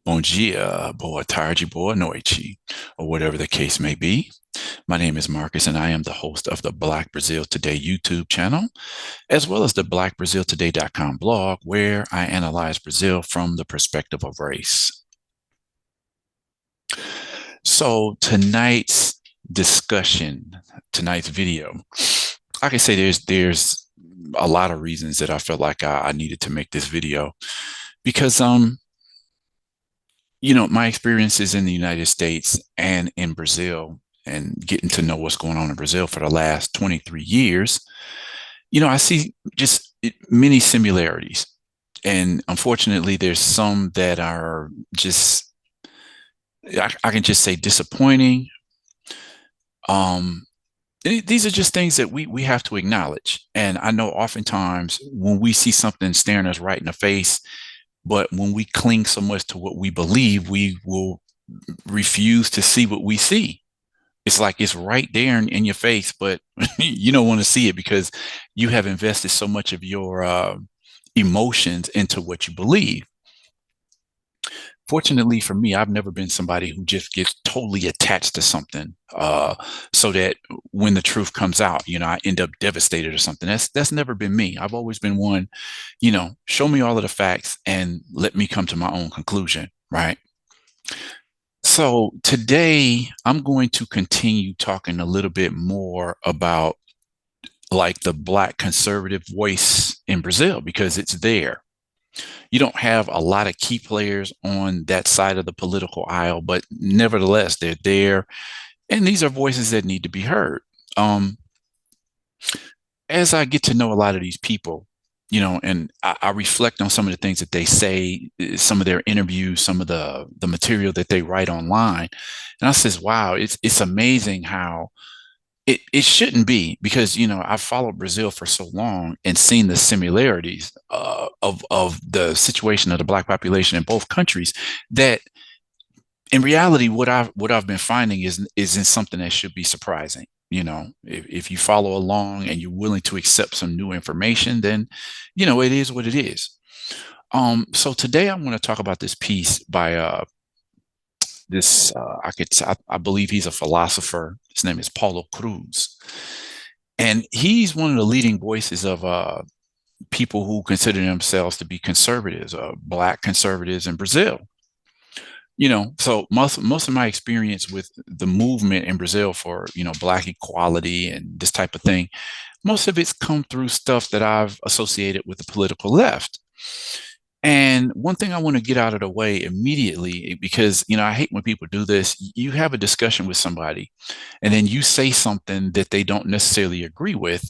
Bom dia, boa tarde, boa noite, or whatever the case may be. My name is Marcus, and I am the host of the Black Brazil Today YouTube channel, as well as the blackbraziltoday.com blog, where I analyze Brazil from the perspective of race. So tonight's discussion, tonight's video, I can say there's a lot of reasons that I felt like I needed to make this video because my experiences in the United States and in Brazil and getting to know what's going on in Brazil for the last 23 years, I see just many similarities. And unfortunately, there's some that are just, I can just say disappointing. Um, these are just things that we have to acknowledge. And I know oftentimes when we see something staring us right in the face, but when we cling so much to what we believe, we will refuse to see what we see. It's like it's right there in your face, but you don't want to see it because you have invested so much of your emotions into what you believe. Fortunately for me, I've never been somebody who just gets totally attached to something, so that when the truth comes out, I end up devastated or something. That's never been me. I've always been one, show me all of the facts and let me come to my own conclusion, right? So today I'm going to continue talking a little bit more about like the Black conservative voice in Brazil because it's there. You don't have a lot of key players on that side of the political aisle, but nevertheless, they're there. And these are voices that need to be heard. As I get to know a lot of these people, and I reflect on some of the things that they say, some of their interviews, some of the material that they write online. And I says, wow, it's amazing how it shouldn't be because I've followed Brazil for so long and seen the similarities of the situation of the Black population in both countries that in reality what I've been finding isn't something that should be surprising. If you follow along and you're willing to accept some new information, then it is what it is. So today I want to talk about this piece by I believe he's a philosopher. His name is Paulo Cruz. And he's one of the leading voices of people who consider themselves to be conservatives, Black conservatives in Brazil. So most of my experience with the movement in Brazil for, Black equality and this type of thing, most of it's come through stuff that I've associated with the political left. And one thing I want to get out of the way immediately, because, I hate when people do this. You have a discussion with somebody and then you say something that they don't necessarily agree with,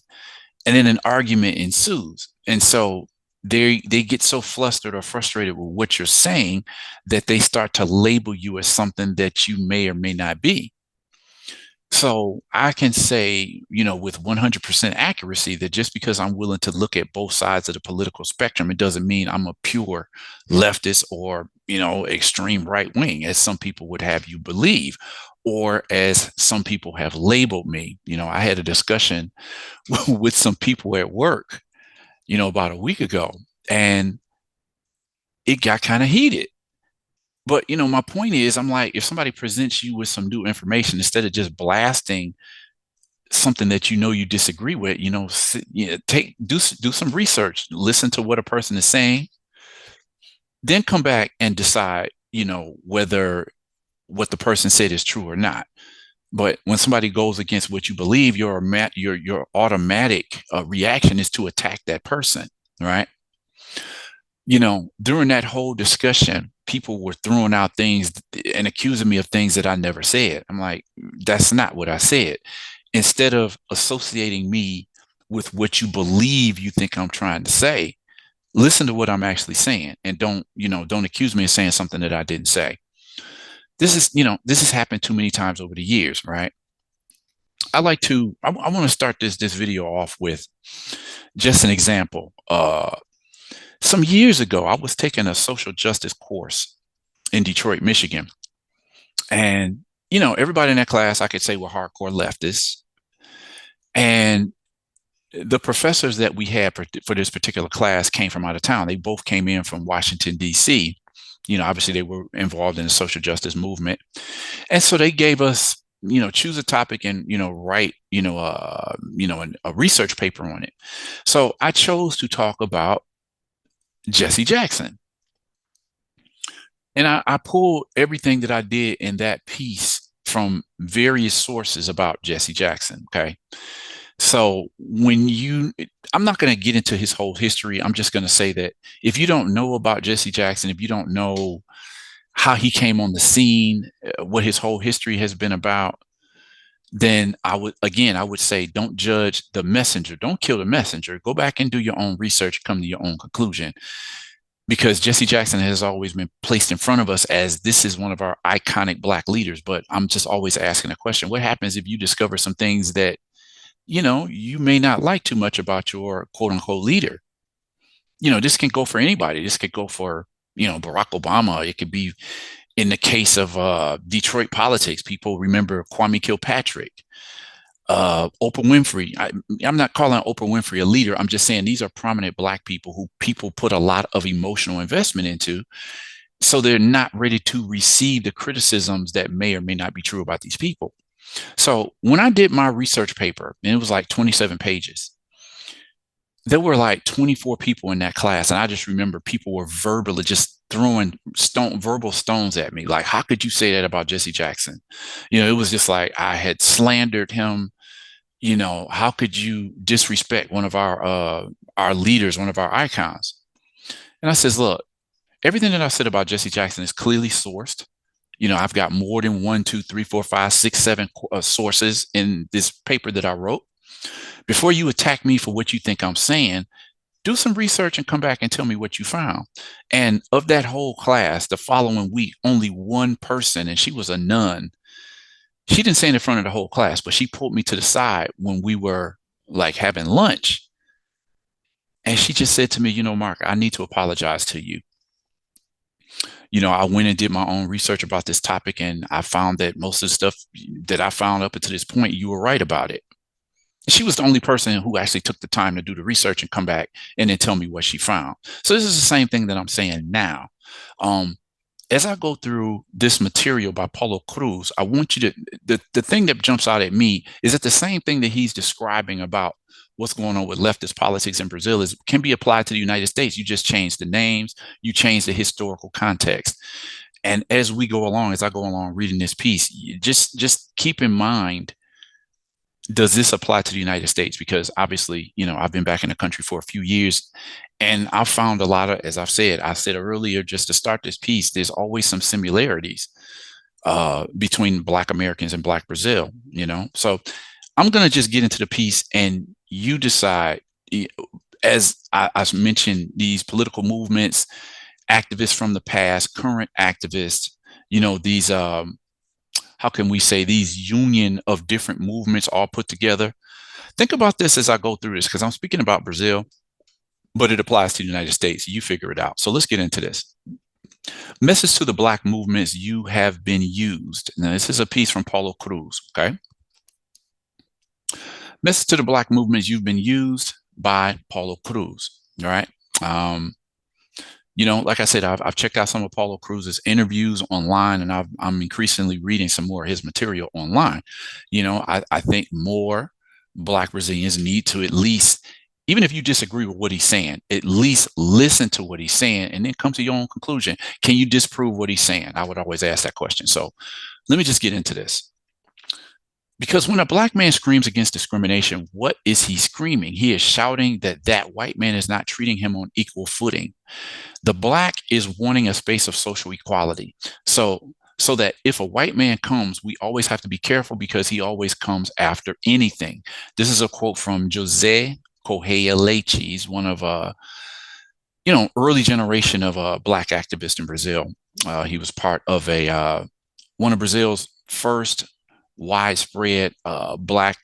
and then an argument ensues. And so they get so flustered or frustrated with what you're saying that they start to label you as something that you may or may not be. So I can say, with 100% accuracy that just because I'm willing to look at both sides of the political spectrum, it doesn't mean I'm a pure leftist or, extreme right wing, as some people would have you believe, or as some people have labeled me. I had a discussion with some people at work, about a week ago, and it got kind of heated. But my point is, I'm like, if somebody presents you with some new information, instead of just blasting something that you disagree with, do some research, listen to what a person is saying, then come back and decide, whether what the person said is true or not. But when somebody goes against what you believe, your automatic reaction is to attack that person, right? During that whole discussion, people were throwing out things and accusing me of things that I never said. I'm like, that's not what I said. Instead of associating me with what you believe you think I'm trying to say, listen to what I'm actually saying and don't accuse me of saying something that I didn't say. This has happened too many times over the years, right? I want to start this video off with just an example. Some years ago, I was taking a social justice course in Detroit, Michigan. And, everybody in that class, I could say, were hardcore leftists. And the professors that we had for this particular class came from out of town. They both came in from Washington, D.C. Obviously they were involved in the social justice movement. And so they gave us, choose a topic and, write, a research paper on it. So I chose to talk about Jesse Jackson. And I pulled everything that I did in that piece from various sources about Jesse Jackson. Okay. So I'm not going to get into his whole history. I'm just going to say that if you don't know about Jesse Jackson, if you don't know how he came on the scene, what his whole history has been about, then I would say don't judge the messenger. Don't kill the messenger. Go back and do your own research, come to your own conclusion. Because Jesse Jackson has always been placed in front of us as this is one of our iconic Black leaders. But I'm just always asking a question. What happens if you discover some things that, you may not like too much about your quote unquote leader? This can go for anybody. This could go for, Barack Obama. It could be in the case of Detroit politics. People remember Kwame Kilpatrick, Oprah Winfrey. I'm not calling Oprah Winfrey a leader. I'm just saying these are prominent Black people who people put a lot of emotional investment into. So they're not ready to receive the criticisms that may or may not be true about these people. So when I did my research paper, and it was like 27 pages, there were like 24 people in that class. And I just remember people were verbally just throwing verbal stones at me. Like, how could you say that about Jesse Jackson? It was just like I had slandered him. How could you disrespect one of our leaders, one of our icons? And I says, look, everything that I said about Jesse Jackson is clearly sourced. I've got more than 1, 2, 3, 4, 5, 6, 7 sources in this paper that I wrote. Before you attack me for what you think I'm saying, do some research and come back and tell me what you found. And of that whole class, the following week, only one person, and she was a nun. She didn't say it in front of the whole class, but she pulled me to the side when we were like having lunch. And she just said to me, Mark, I need to apologize to you. I went and did my own research about this topic, and I found that most of the stuff that I found up until this point, you were right about it. She was the only person who actually took the time to do the research and come back and then tell me what she found. So this is the same thing that I'm saying now. As I go through this material by Paulo Cruz, I want you to, the thing that jumps out at me is that the same thing that he's describing about what's going on with leftist politics in Brazil can be applied to the United States. You just change the names, you change the historical context. And as we go along, as I go along reading this piece, just keep in mind, does this apply to the United States? Because obviously, I've been back in the country for a few years, and I've found a lot of, as I said earlier, just to start this piece, there's always some similarities between Black Americans and Black Brazil, So I'm going to just get into the piece and you decide, as I mentioned, these political movements, activists from the past, current activists, these how can we say these union of different movements all put together. Think about this as I go through this, because I'm speaking about Brazil, but it applies to the United States. You figure it out. So let's get into this. Message to the Black movements: you have been used. Now, this is a piece from Paulo Cruz, okay? Message to the Black movements: you've been used, by Paulo Cruz, all right? Like I said, I've checked out some of Paulo Cruz's interviews online, and I'm increasingly reading some more of his material online. I think more Black Brazilians need to at least, even if you disagree with what he's saying, at least listen to what he's saying and then come to your own conclusion. Can you disprove what he's saying? I would always ask that question. So let me just get into this. Because when a Black man screams against discrimination, what is he screaming? He is shouting that white man is not treating him on equal footing. The Black is wanting a space of social equality. So that if a white man comes, we always have to be careful because he always comes after anything. This is a quote from José Correia Leite. He's one of early generation of Black activists in Brazil. He was part of one of Brazil's first widespread Black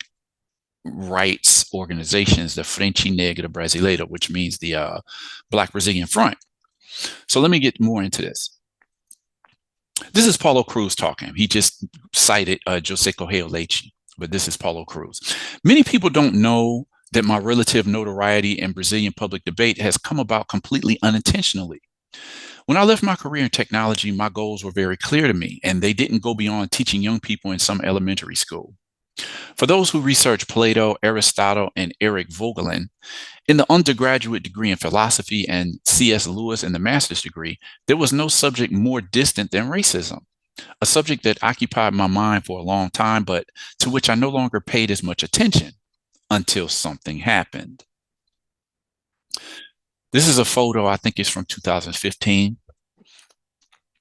rights organizations, the Frente Negra Brasileira, which means the Black Brazilian Front. So let me get more into this. This is Paulo Cruz talking. He just cited José Correia Leite, but this is Paulo Cruz. Many people don't know that my relative notoriety in Brazilian public debate has come about completely unintentionally. When I left my career in technology, my goals were very clear to me, and they didn't go beyond teaching young people in some elementary school. For those who research Plato, Aristotle, and Eric Vogelin, in the undergraduate degree in philosophy and C.S. Lewis in the master's degree, there was no subject more distant than racism, a subject that occupied my mind for a long time, but to which I no longer paid as much attention until something happened. This is a photo, I think it's from 2015.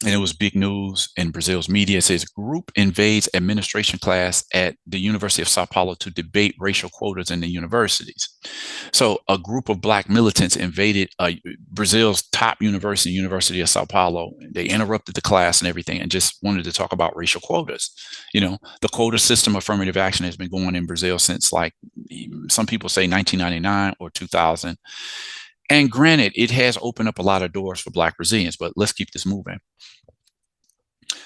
And it was big news in Brazil's media. It says group invades administration class at the University of Sao Paulo to debate racial quotas in the universities. So a group of Black militants invaded Brazil's top university, University of Sao Paulo. They interrupted the class and everything and just wanted to talk about racial quotas. You know, the quota system, affirmative action, has been going in Brazil since, like, some people say 1999 or 2000. And granted, it has opened up a lot of doors for Black Brazilians, but let's keep this moving.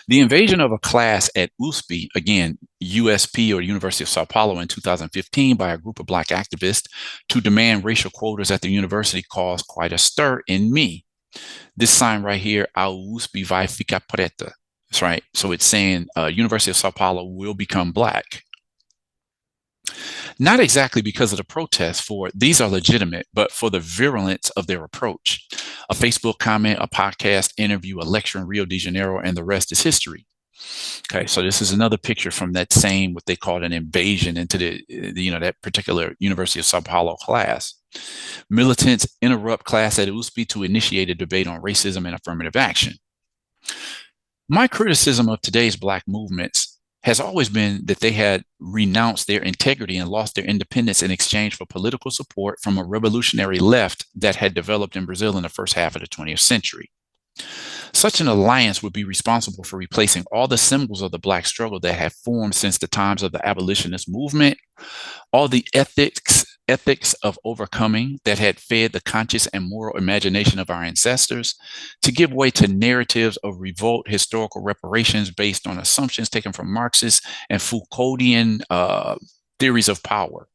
The invasion of a class at USP, again, USP or University of Sao Paulo in 2015 by a group of Black activists to demand racial quotas at the university caused quite a stir in me. This sign right here, a USP vai ficar preta. That's right. So it's saying University of Sao Paulo will become Black. Not exactly because of the protests, for these are legitimate, but for the virulence of their approach. A Facebook comment, a podcast interview, a lecture in Rio de Janeiro, and the rest is history. Okay, so this is another picture from that same, what they called an invasion into that particular University of Sao Paulo class. Militants interrupt class at USP to initiate a debate on racism and affirmative action. My criticism of today's Black movements has always been that they had renounced their integrity and lost their independence in exchange for political support from a revolutionary left that had developed in Brazil in the first half of the 20th century. Such an alliance would be responsible for replacing all the symbols of the Black struggle that have formed since the times of the abolitionist movement, all the ethics of overcoming that had fed the conscious and moral imagination of our ancestors, to give way to narratives of revolt, historical reparations based on assumptions taken from Marxist and Foucauldian theories of power.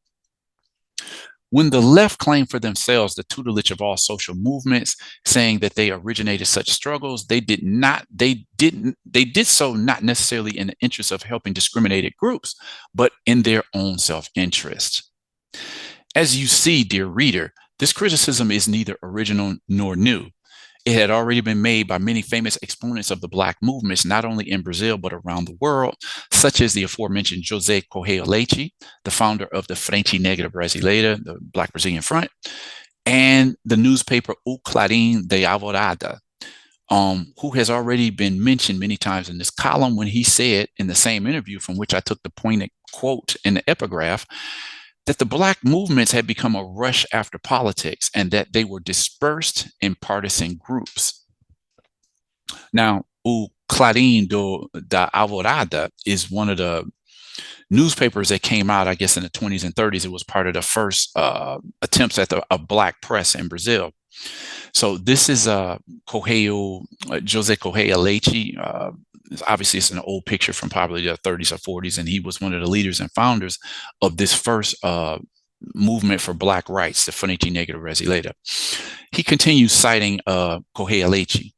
When the left claimed for themselves the tutelage of all social movements, saying that they originated such struggles, they did so not necessarily in the interest of helping discriminated groups, but in their own self-interest. As you see, dear reader, this criticism is neither original nor new. It had already been made by many famous exponents of the Black movements, not only in Brazil, but around the world, such as the aforementioned José Correia Leite, the founder of the Frente Negra Brasileira, the Black Brazilian Front, and the newspaper O Clarim de Alvorada, who has already been mentioned many times in this column when he said in the same interview from which I took the pointed quote in the epigraph, that the Black movements had become a rush after politics and that they were dispersed in partisan groups. Now, O Clarim da Alvorada is one of the newspapers that came out, I guess, in the 20s and 30s. It was part of the first attempts at a Black press in Brazil. So this is José Correia Leite. Obviously, it's an old picture from probably the 30s or 40s, and he was one of the leaders and founders of this first movement for Black rights, the Frente Negra Brasileira. He continues citing Correia Leite.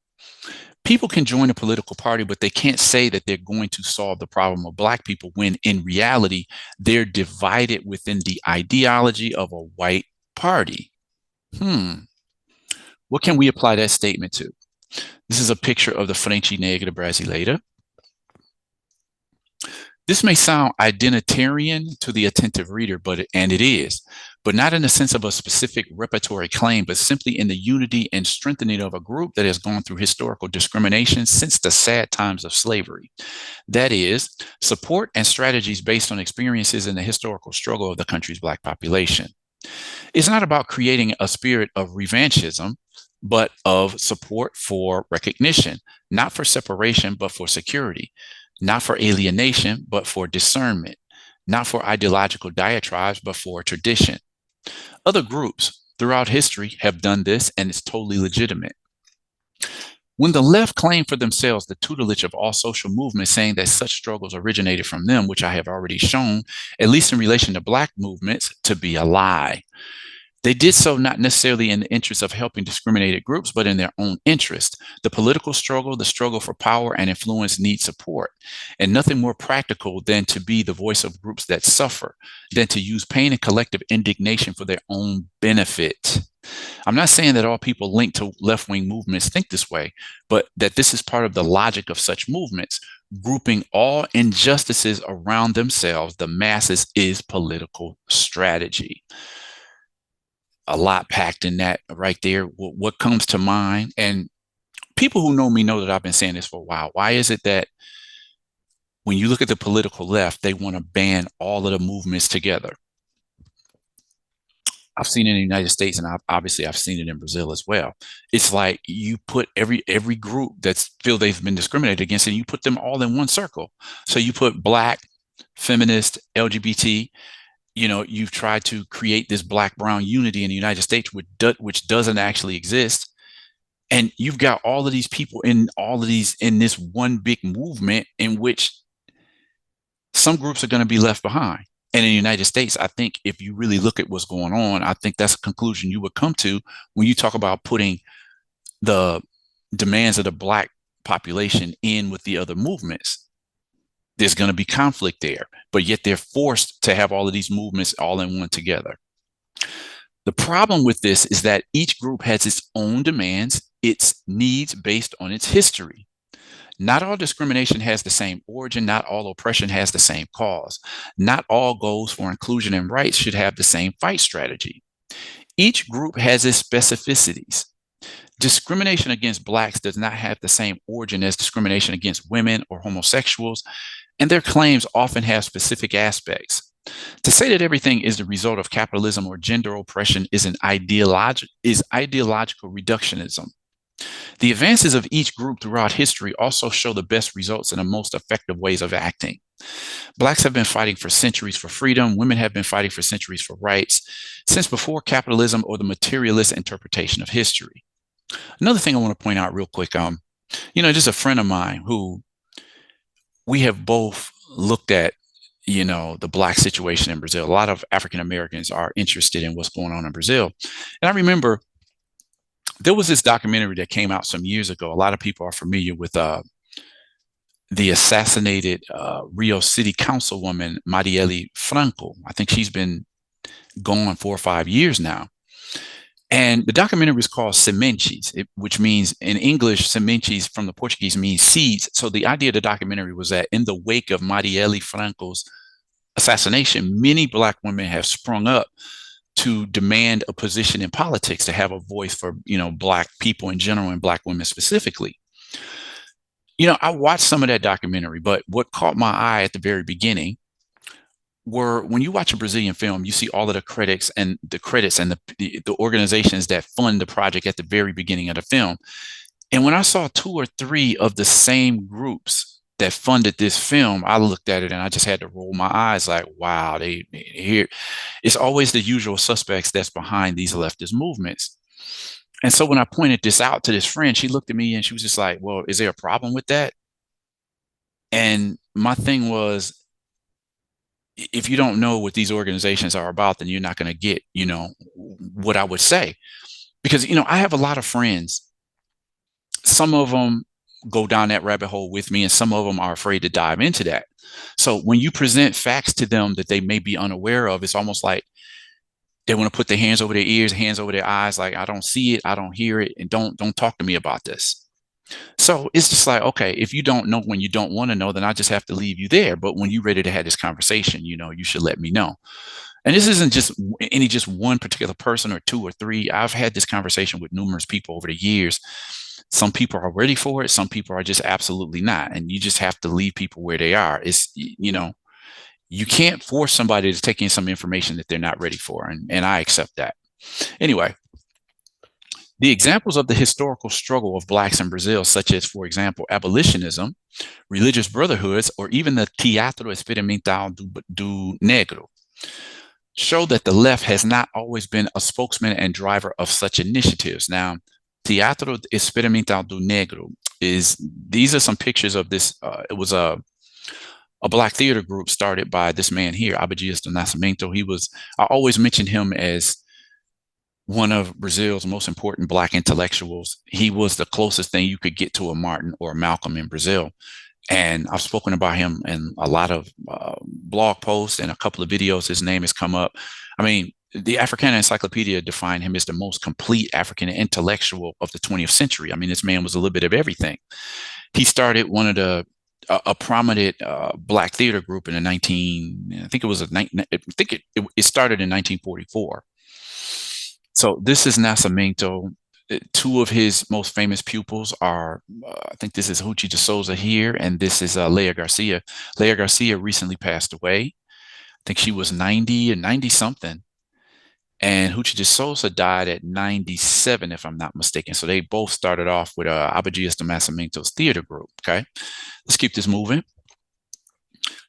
People can join a political party, but they can't say that they're going to solve the problem of Black people when in reality, they're divided within the ideology of a white party. What can we apply that statement to? This is a picture of the Frente Negra Brasileira. This may sound identitarian to the attentive reader, and it is, but not in the sense of a specific repertory claim, but simply in the unity and strengthening of a group that has gone through historical discrimination since the sad times of slavery. That is, support and strategies based on experiences in the historical struggle of the country's Black population. It's not about creating a spirit of revanchism, but of support for recognition, not for separation, but for security, not for alienation, but for discernment, not for ideological diatribes, but for tradition. Other groups throughout history have done this, and it's totally legitimate. When the left claimed for themselves the tutelage of all social movements, saying that such struggles originated from them, which I have already shown, at least in relation to Black movements, to be a lie. They did so not necessarily in the interest of helping discriminated groups, but in their own interest. The political struggle, the struggle for power and influence need support. And nothing more practical than to be the voice of groups that suffer, than to use pain and collective indignation for their own benefit. I'm not saying that all people linked to left wing movements think this way, but that this is part of the logic of such movements. Grouping all injustices around themselves, the masses, is political strategy. A lot packed in that right there. What comes to mind, and people who know me know that I've been saying this for a while. Why is it that when you look at the political left, they want to ban all of the movements together? I've seen it in the United States, and obviously I've seen it in Brazil as well. It's like you put every group that's feel they've been discriminated against, and you put them all in one circle. So you put Black, feminist, LGBT. You've tried to create this Black-brown unity in the United States, which doesn't actually exist. And you've got all of these people in this one big movement in which some groups are going to be left behind. And in the United States, I think if you really look at what's going on, I think that's a conclusion you would come to when you talk about putting the demands of the Black population in with the other movements. There's going to be conflict there, but yet they're forced to have all of these movements all in one together. The problem with this is that each group has its own demands, its needs based on its history. Not all discrimination has the same origin. Not all oppression has the same cause. Not all goals for inclusion and rights should have the same fight strategy. Each group has its specificities. Discrimination against Blacks does not have the same origin as discrimination against women or homosexuals, and their claims often have specific aspects. To say that everything is the result of capitalism or gender oppression is ideological reductionism. The advances of each group throughout history also show the best results and the most effective ways of acting. Blacks have been fighting for centuries for freedom. Women have been fighting for centuries for rights, since before capitalism or the materialist interpretation of history. Another thing I want to point out real quick, just a friend of mine who we have both looked at, the Black situation in Brazil. A lot of African Americans are interested in what's going on in Brazil. And I remember there was this documentary that came out some years ago. A lot of people are familiar with the assassinated Rio City Councilwoman, Marielle Franco. I think she's been gone 4 or 5 years now. And the documentary is called Sementes, which means in English, sementes from the Portuguese means seeds. So the idea of the documentary was that in the wake of Marielle Franco's assassination, many Black women have sprung up to demand a position in politics, to have a voice for, Black people in general and Black women specifically. I watched some of that documentary, but what caught my eye at the very beginning were when you watch a Brazilian film, you see all of the credits and the organizations that fund the project at the very beginning of the film. And when I saw 2 or 3 of the same groups that funded this film, I looked at it and I just had to roll my eyes like, wow, they here. It's always the usual suspects that's behind these leftist movements. And so when I pointed this out to this friend, she looked at me and she was just like, well, is there a problem with that? And my thing was, if you don't know what these organizations are about, then you're not going to get, what I would say. Because, I have a lot of friends. Some of them go down that rabbit hole with me, and some of them are afraid to dive into that. So when you present facts to them that they may be unaware of, it's almost like they want to put their hands over their ears, hands over their eyes, like, I don't see it, I don't hear it, and don't talk to me about this. So it's just like, okay, if you don't know when you don't want to know, then I just have to leave you there. But when you're ready to have this conversation, you should let me know. And this isn't just one particular person or 2 or 3. I've had this conversation with numerous people over the years. Some people are ready for it. Some people are just absolutely not. And you just have to leave people where they are. You can't force somebody to take in some information that they're not ready for. And I accept that. Anyway, the examples of the historical struggle of Blacks in Brazil, such as, for example, abolitionism, religious brotherhoods, or even the Teatro Experimental do Negro, show that the left has not always been a spokesman and driver of such initiatives. Now, Teatro Experimental do Negro these are some pictures of this. It was a Black theater group started by this man here, Abdias do Nascimento. I always mention him as one of Brazil's most important Black intellectuals. He was the closest thing you could get to a Martin or a Malcolm in Brazil. And I've spoken about him in a lot of blog posts and a couple of videos. His name has come up. I mean, the Africana Encyclopedia defined him as the most complete African intellectual of the 20th century. I mean, this man was a little bit of everything. He started one of the a prominent Black theater group in the 19, I think it was I think it started in 1944. So this is Nascimento. Two of his most famous pupils are, I think this is Ruth de Souza here, and this is Leah Garcia. Leah Garcia recently passed away. I think she was 90 and 90 something. And Ruth de Souza died at 97, if I'm not mistaken. So they both started off with Abadias do Nascimento's theater group. Okay, let's keep this moving.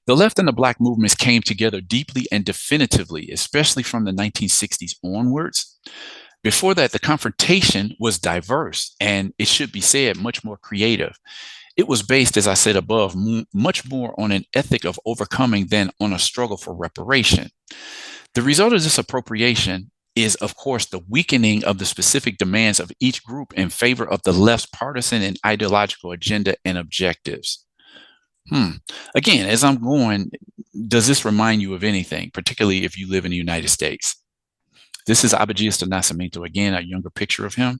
The left and the Black movements came together deeply and definitively, especially from the 1960s onwards. Before that, the confrontation was diverse and, it should be said, much more creative. It was based, as I said above, much more on an ethic of overcoming than on a struggle for reparation. The result of this appropriation is, of course, the weakening of the specific demands of each group in favor of the left's partisan and ideological agenda and objectives. Again, as I'm going, does this remind you of anything, particularly if you live in the United States? This is Abadias do Nascimento, again, a younger picture of him.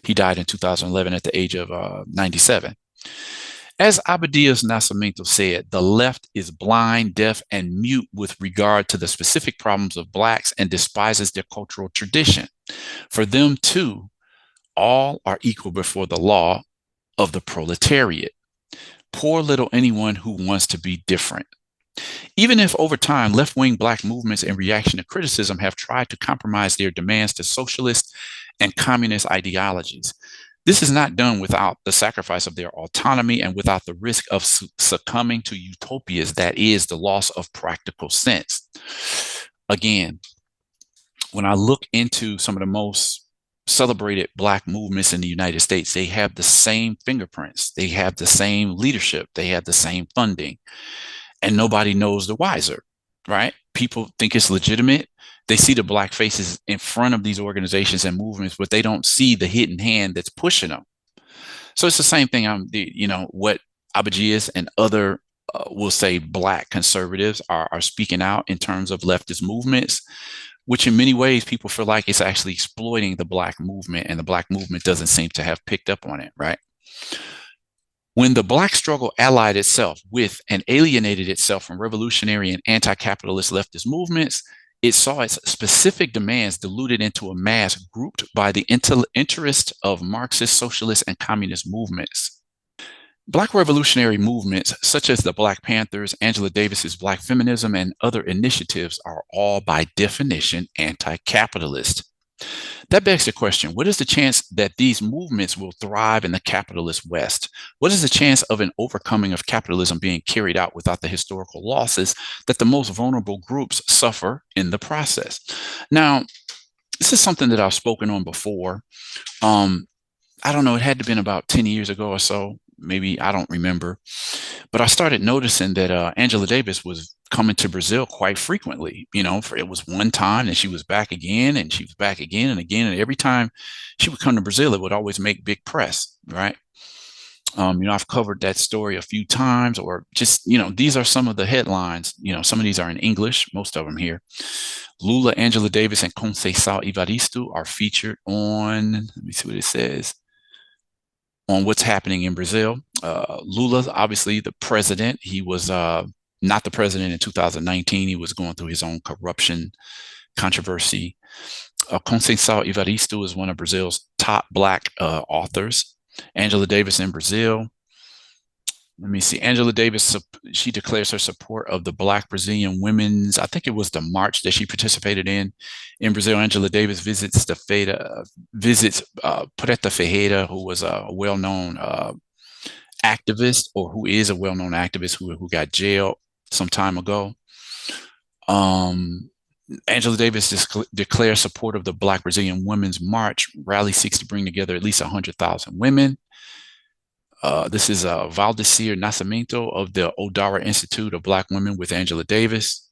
He died in 2011 at the age of 97. As Abadias Nascimento said, the left is blind, deaf, and mute with regard to the specific problems of Blacks and despises their cultural tradition. For them, too, all are equal before the law of the proletariat. Poor little anyone who wants to be different. Even if over time, left-wing Black movements in reaction to criticism have tried to compromise their demands to socialist and communist ideologies, this is not done without the sacrifice of their autonomy and without the risk of succumbing to utopias, that is, the loss of practical sense. Again, when I look into some of the most celebrated Black movements in the United States, they have the same fingerprints, they have the same leadership, they have the same funding. And nobody knows the wiser, right? People think it's legitimate. They see the Black faces in front of these organizations and movements, but they don't see the hidden hand that's pushing them. So it's the same thing. What Abadias and other, we'll say, Black conservatives are speaking out in terms of leftist movements, which in many ways people feel like it's actually exploiting the Black movement, and the Black movement doesn't seem to have picked up on it, right? When the Black struggle allied itself with and alienated itself from revolutionary and anti-capitalist leftist movements, it saw its specific demands diluted into a mass grouped by the interest of Marxist, socialist, and communist movements. Black revolutionary movements, such as the Black Panthers, Angela Davis's Black feminism, and other initiatives, are all by definition anti-capitalist. That begs the question, what is the chance that these movements will thrive in the capitalist West? What is the chance of an overcoming of capitalism being carried out without the historical losses that the most vulnerable groups suffer in the process? Now, this is something that I've spoken on before. I don't know, it had to have been about 10 years ago or so. Maybe, I don't remember. But I started noticing that Angela Davis was coming to Brazil quite frequently. It was one time and she was back again, and she was back again and again. And every time she would come to Brazil, it would always make big press, right? I've covered that story a few times, or just, these are some of the headlines. Some of these are in English, most of them here. Lula, Angela Davis, and Conceição Evaristo are featured on, let me see what it says, on what's happening in Brazil. Lula, obviously the president, he was not the president in 2019. He was going through his own corruption controversy. Conceição Evaristo is one of Brazil's top Black authors. Angela Davis in Brazil. Let me see. Angela Davis, she declares her support of the Black Brazilian women's, I think it was the march that she participated in Brazil. Angela Davis visits Preta Ferreira, who was a well-known activist, or who is a well-known activist who got jailed some time ago. Angela Davis declares support of the Black Brazilian Women's March. Rally seeks to bring together at least 100,000 women. This is Valdecir Nascimento of the Odara Institute of Black Women with Angela Davis.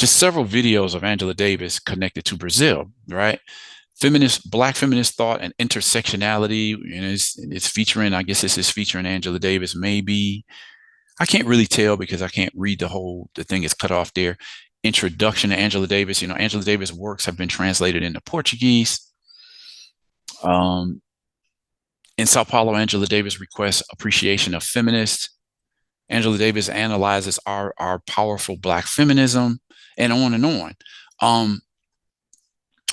just several videos of Angela Davis connected to Brazil, right? Black feminist thought and intersectionality, and it's featuring, I guess this is featuring Angela Davis, maybe. I can't really tell because I can't read the thing is cut off there. Introduction to Angela Davis. Angela Davis' works have been translated into Portuguese. In Sao Paulo, Angela Davis requests appreciation of feminists. Angela Davis analyzes our powerful Black feminism, and on and on.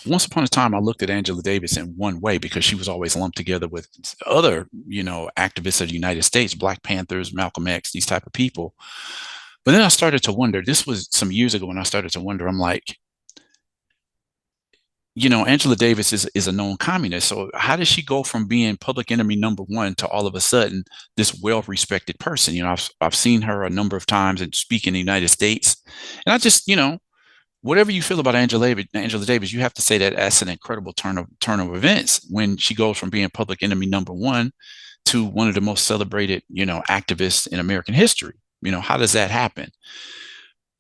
Once upon a time, I looked at Angela Davis in one way because she was always lumped together with other, activists of the United States, Black Panthers, Malcolm X, these type of people. But then I started to wonder, this was some years ago when I started to wonder, I'm like, Angela Davis is a known communist. So how does she go from being public enemy number one to all of a sudden this well-respected person? I've seen her a number of times and speak in the United States. And I just, whatever you feel about Angela Davis, you have to say that that's an incredible turn of events when she goes from being public enemy number one to one of the most celebrated, activists in American history. How does that happen?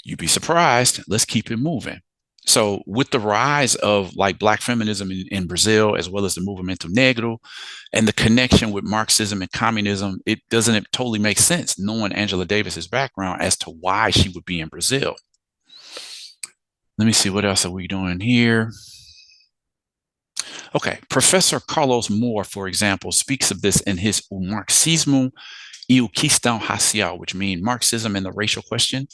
You'd be surprised. Let's keep it moving. So with the rise of like Black feminism in Brazil, as well as the Movimento Negro and the connection with Marxism and communism, it totally make sense knowing Angela Davis's background as to why she would be in Brazil. Let me see, what else are we doing here? Okay, Professor Carlos Moore, for example, speaks of this in his O Marxismo e o Questão Racial, which means Marxism and the racial question.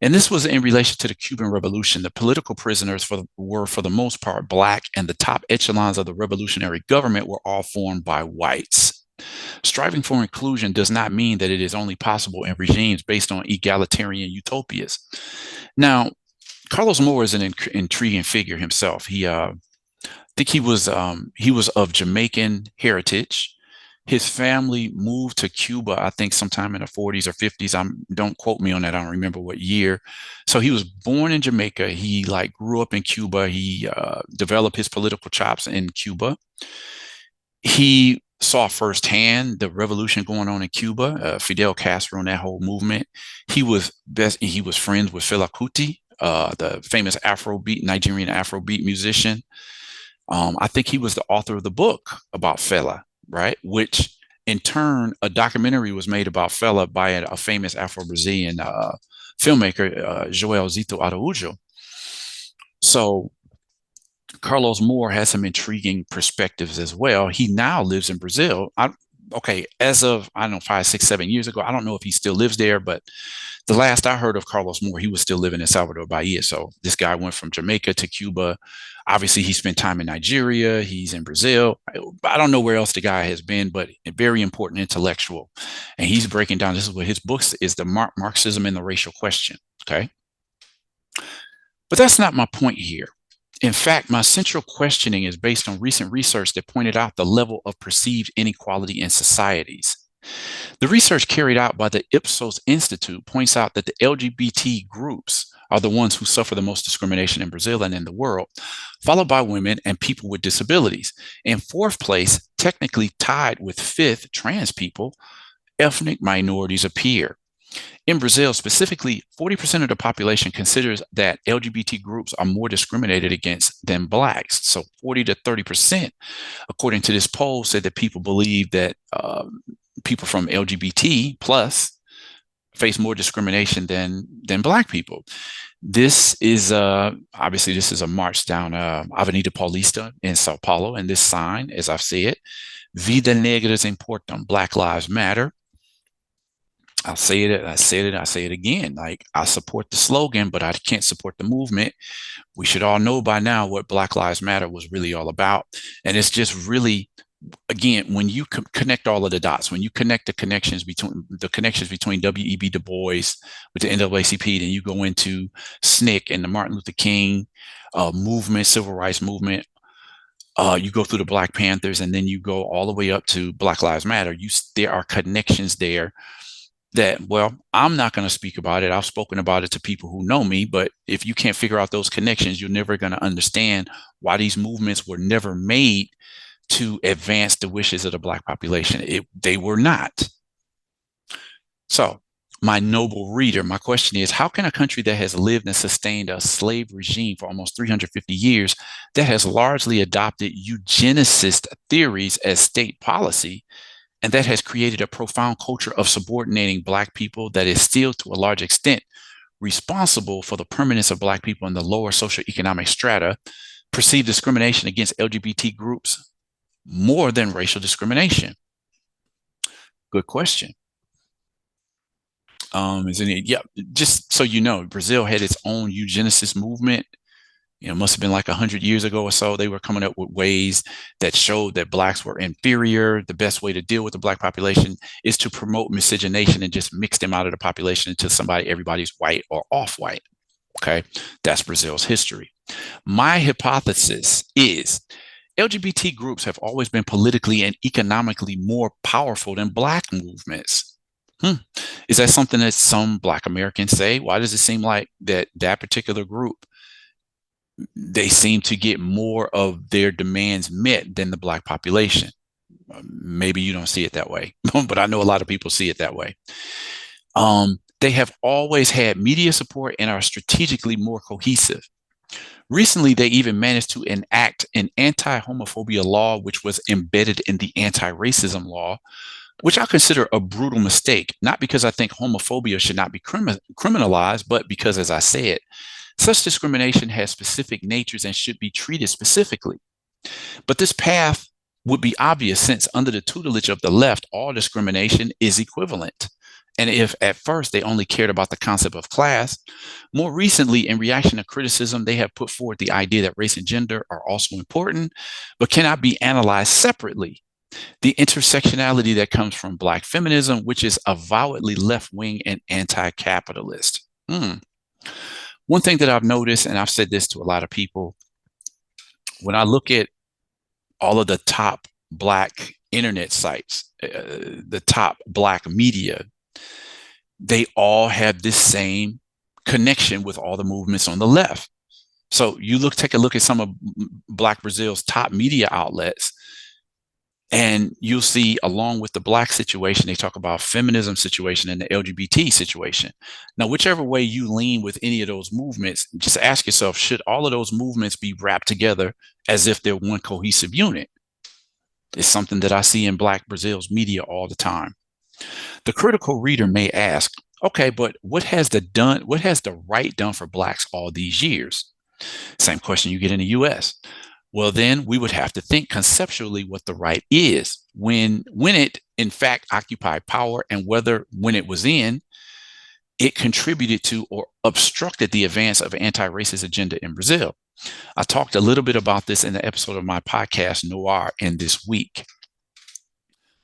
And this was in relation to the Cuban Revolution. The political prisoners were, for the most part, Black, and the top echelons of the revolutionary government were all formed by whites. Striving for inclusion does not mean that it is only possible in regimes based on egalitarian utopias. Now, Carlos Moore is an intriguing figure himself. I think he was of Jamaican heritage. His family moved to Cuba, I think sometime in the 40s or 50s. Don't quote me on that. I don't remember what year. So he was born in Jamaica. He grew up in Cuba. He developed his political chops in Cuba. He saw firsthand the revolution going on in Cuba, Fidel Castro and that whole movement. He was friends with Fela Kuti, the famous Nigerian Afrobeat musician. I think he was the author of the book about Fela, right? Which in turn, a documentary was made about Fela by a famous Afro-Brazilian filmmaker, Joel Zito Araújo. So Carlos Moore has some intriguing perspectives as well. He now lives in Brazil. As of, I don't know, 5, 6, 7 years ago, I don't know if he still lives there, but the last I heard of Carlos Moore, he was still living in Salvador Bahia. So this guy went from Jamaica to Cuba. Obviously, he spent time in Nigeria. He's in Brazil. I don't know where else the guy has been, but a very important intellectual. And he's breaking down, this is what his book is, the Marxism and the racial question. Okay. But that's not my point here. In fact, my central questioning is based on recent research that pointed out the level of perceived inequality in societies. The research carried out by the Ipsos Institute points out that the LGBT groups are the ones who suffer the most discrimination in Brazil and in the world, followed by women and people with disabilities. In fourth place, technically tied with fifth, trans people, ethnic minorities appear. In Brazil, specifically, 40% of the population considers that LGBT groups are more discriminated against than Blacks. So 40 to 30%, according to this poll, said that people believe that people from LGBT plus face more discrimination than Black people. This is obviously this is a march down Avenida Paulista in Sao Paulo, and this sign, as I've said, Vida Negras Importam, Black Lives Matter. I'll say it, I say it again. I support the slogan, but I can't support the movement. We should all know by now what Black Lives Matter was really all about. And it's just really, again, when you connect all of the dots, when you connect the connections between W.E.B. Du Bois with the NAACP, then you go into SNCC and the Martin Luther King movement, civil rights movement. You go through the Black Panthers, and then you go all the way up to Black Lives Matter. There are connections there that, well, I'm not going to speak about it. I've spoken about it to people who know me, but if you can't figure out those connections, you're never going to understand why these movements were never made to advance the wishes of the Black population. They were not. So My noble reader, my question is, how can a country that has lived and sustained a slave regime for almost 350 years, that has largely adopted eugenicist theories as state policy, and that has created a profound culture of subordinating Black people that is still, to a large extent, responsible for the permanence of Black people in the lower socioeconomic strata, perceive discrimination against LGBT groups more than racial discrimination? Good question. Is any, yeah, just so you know, Brazil had its own eugenicist movement. Must have been like 100 years ago or so. They were coming up with ways that showed that Blacks were inferior. The best way to deal with the Black population is to promote miscegenation and just mix them out of the population until everybody's white or off-white. Okay, that's Brazil's history. My hypothesis is LGBT groups have always been politically and economically more powerful than Black movements. Is that something that some Black Americans say? Why does it seem like that particular group, they seem to get more of their demands met than the Black population? Maybe you don't see it that way, but I know a lot of people see it that way. They have always had media support and are strategically more cohesive. Recently, they even managed to enact an anti-homophobia law, which was embedded in the anti-racism law, which I consider a brutal mistake, not because I think homophobia should not be criminalized, but because, as I said, such discrimination has specific natures and should be treated specifically. But this path would be obvious since under the tutelage of the left, all discrimination is equivalent. And if at first they only cared about the concept of class, more recently, in reaction to criticism, they have put forward the idea that race and gender are also important, but cannot be analyzed separately. The intersectionality that comes from Black feminism, which is avowedly left-wing and anti-capitalist. One thing that I've noticed, and I've said this to a lot of people, when I look at all of the top Black internet sites, the top Black media, they all have this same connection with all the movements on the left. So take a look at some of Black Brazil's top media outlets, and you'll see, along with the Black situation, they talk about feminism situation and the LGBT situation. Now, whichever way you lean with any of those movements, just ask yourself, should all of those movements be wrapped together as if they're one cohesive unit? It's something that I see in Black Brazil's media all the time. The critical reader may ask, okay, but what has the right done for Blacks all these years? Same question you get in the US. Well, then we would have to think conceptually what the right is, when it in fact occupied power, and whether when it was in, it contributed to or obstructed the advance of anti-racist agenda in Brazil. I talked a little bit about this in the episode of my podcast, Noir, in this week.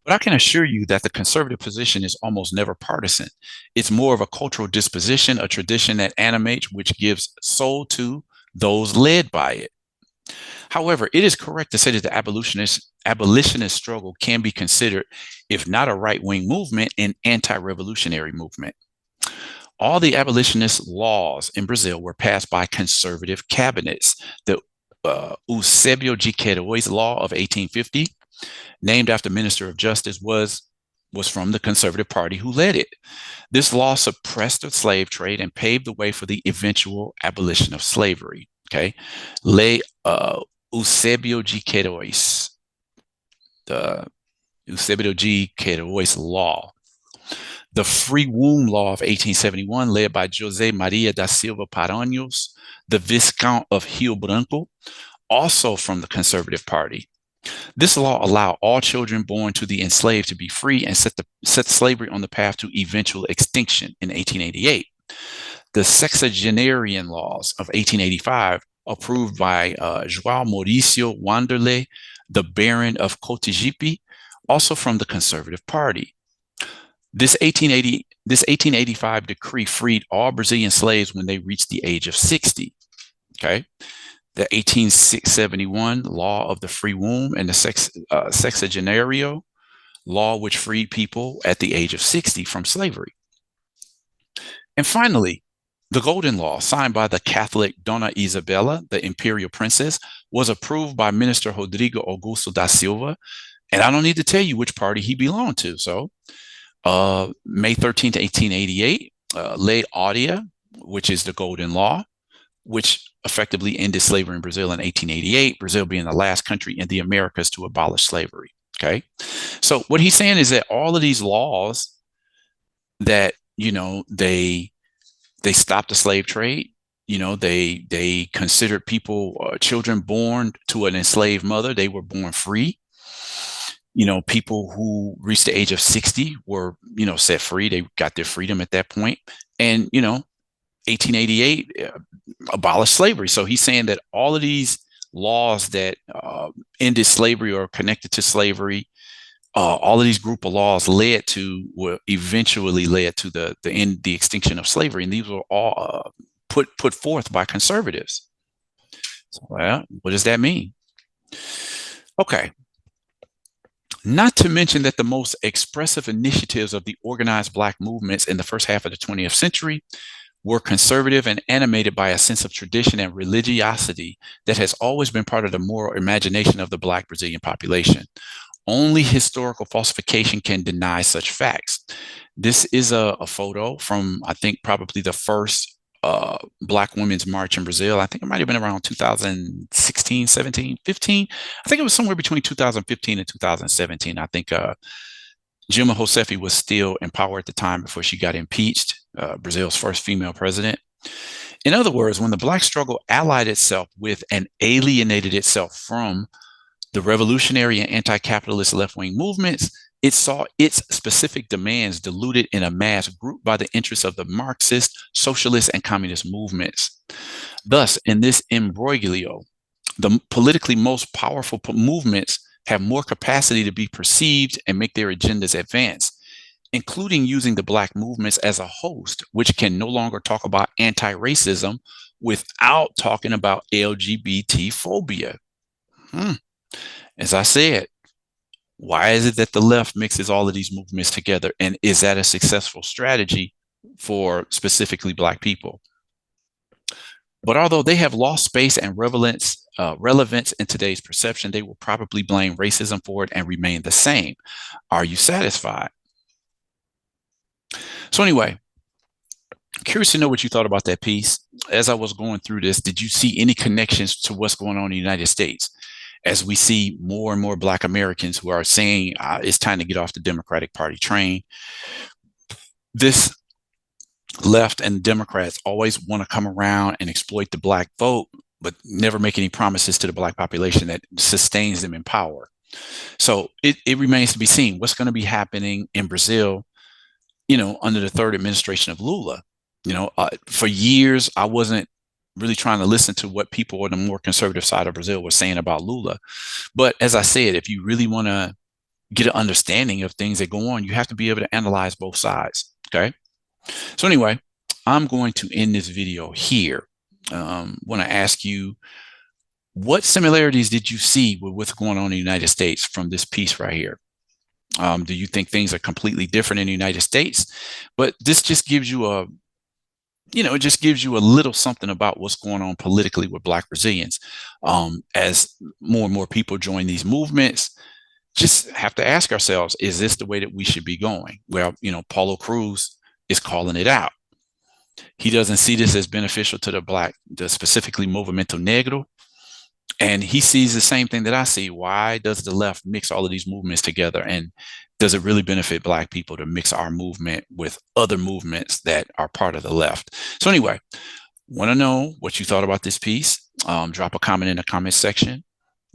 But I can assure you that the conservative position is almost never partisan. It's more of a cultural disposition, a tradition that animates, which gives soul to those led by it. However, it is correct to say that the abolitionist struggle can be considered, if not a right-wing movement, an anti-revolutionary movement. All the abolitionist laws in Brazil were passed by conservative cabinets. The Eusébio de Queiroz law of 1850, named after Minister of Justice, was from the Conservative Party, who led it. This law suppressed the slave trade and paved the way for the eventual abolition of slavery. Okay, Lei Eusébio de Queiroz, the Eusébio de Queiroz law. The Free Womb Law of 1871, led by José Maria da Silva Paranhos, the Viscount of Rio Branco, also from the Conservative Party. This law allowed all children born to the enslaved to be free and set slavery on the path to eventual extinction in 1888. The Sexagenarian Laws of 1885, approved by João Maurício Wanderlei, the Baron of Cotegipe, also from the Conservative Party. This 1885 decree freed all Brazilian slaves when they reached the age of 60. Okay. The 1871 Law of the Free Womb and the Sexagenario Law, which freed people at the age of 60 from slavery. And finally, the Golden Law, signed by the Catholic Dona Isabella, the imperial princess, was approved by Minister Rodrigo Augusto da Silva. And I don't need to tell you which party he belonged to. So May 13th, 1888, Lei Áurea, which is the Golden Law, which effectively ended slavery in Brazil in 1888, Brazil being the last country in the Americas to abolish slavery. Okay. So what he's saying is that all of these laws that, they stopped the slave trade. They considered people, children born to an enslaved mother, they were born free. People who reached the age of 60 were, set free. They got their freedom at that point. And, 1888 abolished slavery. So he's saying that all of these laws that ended slavery or connected to slavery, all of these group of laws will eventually led to the extinction of slavery, and these were all put forth by conservatives. So, well, what does that mean? Okay. Not to mention that the most expressive initiatives of the organized Black movements in the first half of the 20th century were conservative and animated by a sense of tradition and religiosity that has always been part of the moral imagination of the Black Brazilian population. Only historical falsification can deny such facts. This is a photo from, I think, probably the first Black Women's March in Brazil. I think it might have been around 2016, 17, 15. I think it was somewhere between 2015 and 2017. I think Dilma Rousseff was still in power at the time before she got impeached, Brazil's first female president. In other words, when the Black struggle allied itself with and alienated itself from the revolutionary and anti-capitalist left-wing movements, it saw its specific demands diluted in a mass grouped by the interests of the Marxist, socialist, and communist movements. Thus, in this imbroglio, the politically most powerful movements have more capacity to be perceived and make their agendas advance, including using the Black movements as a host, which can no longer talk about anti-racism without talking about LGBT phobia. As I said, why is it that the left mixes all of these movements together? And is that a successful strategy for specifically Black people? But although they have lost space and relevance in today's perception, they will probably blame racism for it and remain the same. Are you satisfied? So anyway, curious to know what you thought about that piece. As I was going through this, did you see any connections to what's going on in the United States? As we see more and more Black Americans who are saying it's time to get off the Democratic Party train. This left and Democrats always want to come around and exploit the Black vote, but never make any promises to the Black population that sustains them in power. So it remains to be seen what's going to be happening in Brazil, under the third administration of Lula. For years, I wasn't really trying to listen to what people on the more conservative side of Brazil were saying about Lula. But as I said, if you really want to get an understanding of things that go on, you have to be able to analyze both sides. Okay. So anyway, I'm going to end this video here. Want to ask you, what similarities did you see with what's going on in the United States from this piece right here? Do you think things are completely different in the United States? But this just gives you it just gives you a little something about what's going on politically with Black Brazilians. As more and more people join these movements, just have to ask ourselves, is this the way that we should be going? Well, Paulo Cruz is calling it out. He doesn't see this as beneficial to the specifically Movimento Negro. And he sees the same thing that I see. Why does the left mix all of these movements together? And does it really benefit Black people to mix our movement with other movements that are part of the left? So anyway, want to know what you thought about this piece. Drop a comment in the comment section.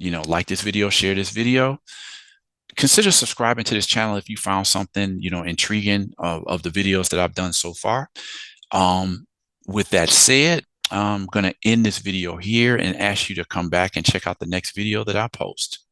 Like this video, share this video. Consider subscribing to this channel if you found something, intriguing of the videos that I've done so far. With that said, I'm going to end this video here and ask you to come back and check out the next video that I post.